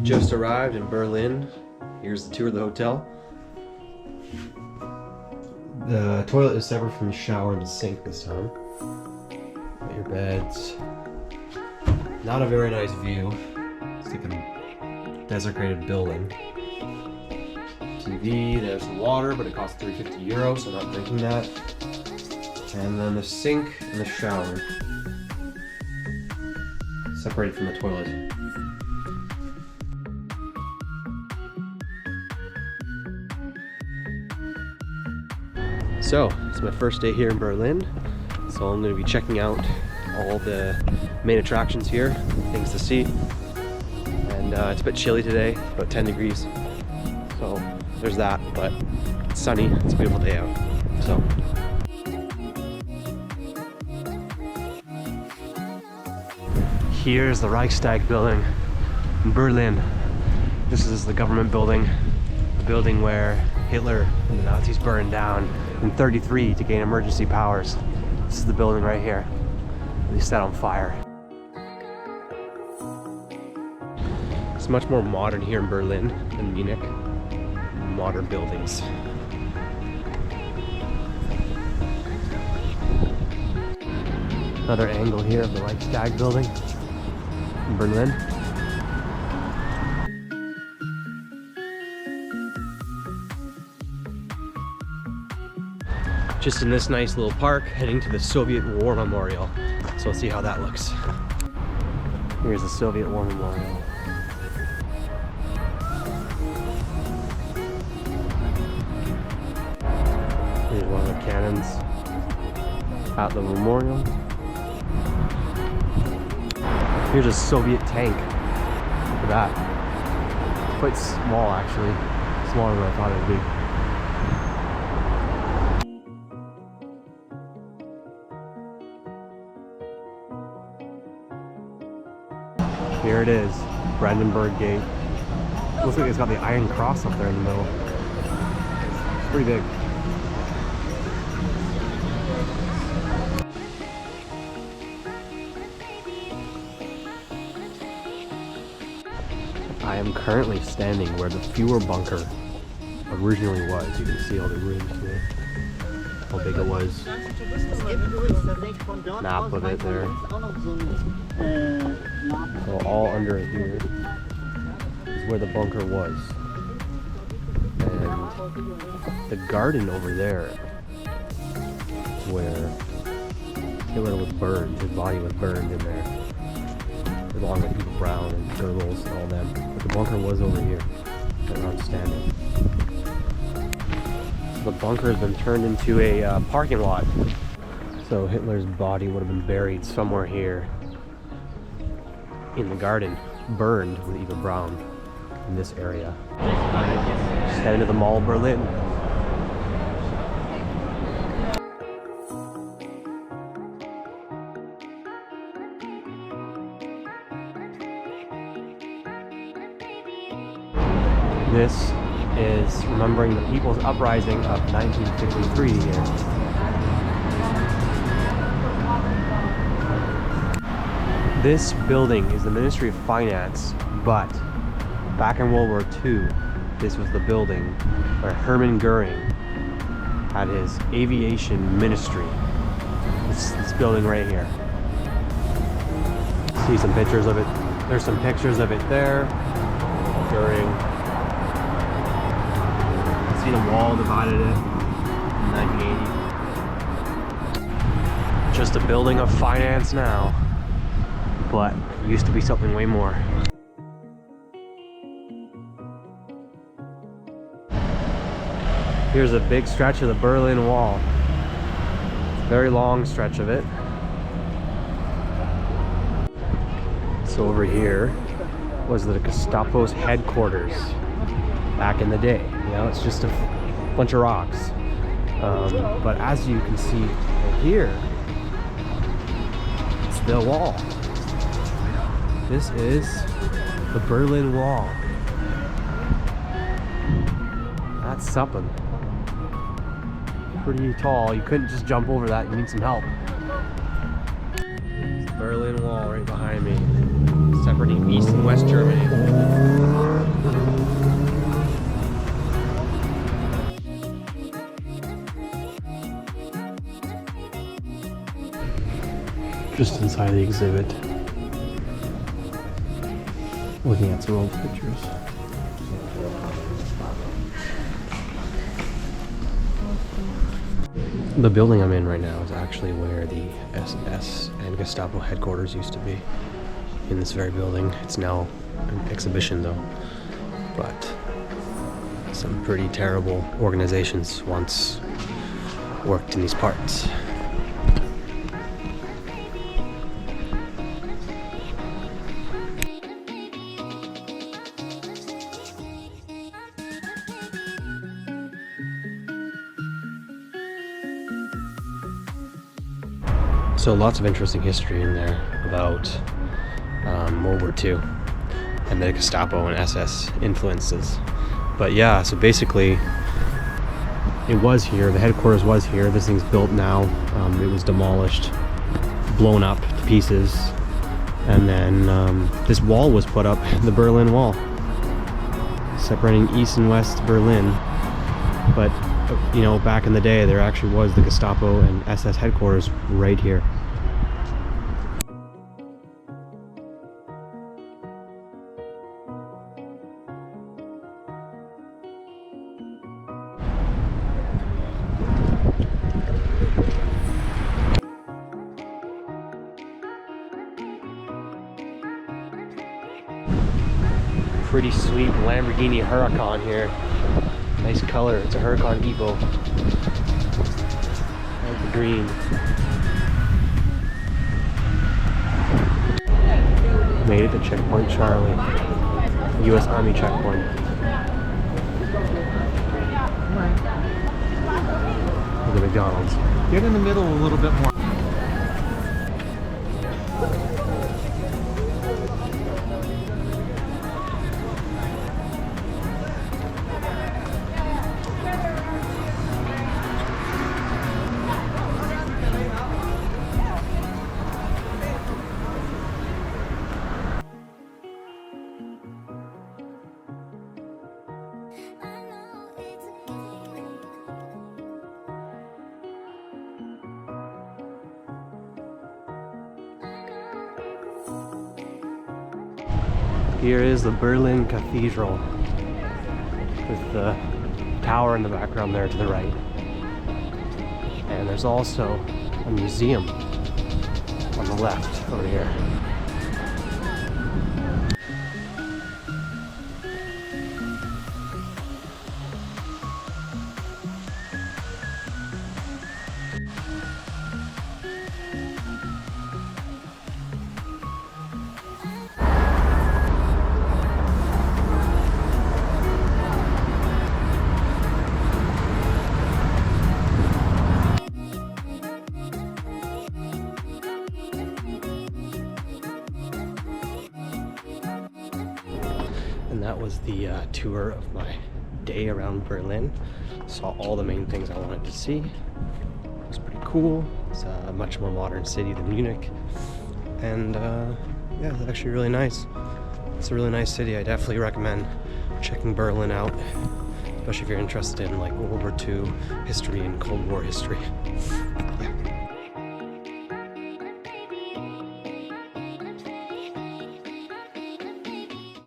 Just arrived in Berlin. Here's the tour of the hotel. The toilet is separate from the shower and the sink this time. Got your beds. Not a very nice view. It's like a desecrated building. TV, there's the water, but it costs €350, so I'm not drinking that. And then the sink and the shower. Separated from the toilet. So, it's my first day here in Berlin, so I'm going to be checking out all the main attractions here, things to see. And it's a bit chilly today, about 10 degrees. So, there's that, but it's sunny, it's a beautiful day out. So. Here's the Reichstag building in Berlin. This is the government building, the building where Hitler and the Nazis burned down in '33 to gain emergency powers. This is the building right here. They set on fire. It's much more modern here in Berlin than Munich. Modern buildings. Another angle here of the Reichstag building in Berlin. Just in this nice little park, heading to the Soviet War Memorial. So let's see how that looks. Here's the Soviet War Memorial. Here's one of the cannons at the memorial. Here's a Soviet tank. Look at that. It's quite small actually. Smaller than I thought it would be. Here it is, Brandenburg Gate. Looks like it's got the Iron Cross up there in the middle. It's pretty big. I am currently standing where the Fuhrer bunker originally was. You can see all the rooms here. How big it was. Map of it there. So all under here is where the bunker was. And the garden over there where Hitler was burned, his body was burned in there. Along with Eva Braun and Goebbels and all them. But the bunker was over here, where I'm standing. The bunker has been turned into a parking lot. So Hitler's body would have been buried somewhere here in the garden, burned with Eva Braun in this area. Just heading to the Mall of Berlin. This is remembering the People's Uprising of 1953 here. This building is the Ministry of Finance, but back in World War II, this was the building where Hermann Goering had his aviation ministry. This building right here. See some pictures of it. There's some pictures of it there. Goering. See the wall divided it in 1980. Just a building of finance now. But it used to be something way more. Here's a big stretch of the Berlin Wall. Very long stretch of it. So over here was the Gestapo's headquarters back in the day. You know, it's just a bunch of rocks. But as you can see right here, it's the wall. This is the Berlin Wall. That's something. Pretty tall. You couldn't just jump over that. You need some help. It's the Berlin Wall right behind me. separating East and West Germany. Just inside the exhibit, looking at some old pictures. The building I'm in right now is actually where the SS and Gestapo headquarters used to be. In this very building. It's now an exhibition though, but some pretty terrible organizations once worked in these parts. So lots of interesting history in there about World War II and the Gestapo and SS influences. But yeah, so basically it was here, the headquarters was here. This thing's built now. It was demolished, blown up to pieces, and then this wall was put up, the Berlin Wall, separating East and West Berlin. But you know, back in the day there actually was the Gestapo and SS headquarters right here. Pretty sweet Lamborghini Huracan here. Nice color. It's a Huracan Evo. Like the green. Made it to Checkpoint Charlie. U.S. Army checkpoint. Look at McDonald's. Get in the middle a little bit more. Here is the Berlin Cathedral with the tower in the background there to the right. And there's also a museum on the left over here. And that was the tour of my day around Berlin. Saw all the main things I wanted to see. It was pretty cool. It's a much more modern city than Munich. And yeah, it's actually really nice. It's a really nice city. I definitely recommend checking Berlin out, especially if you're interested in like World War II history and Cold War history. Yeah.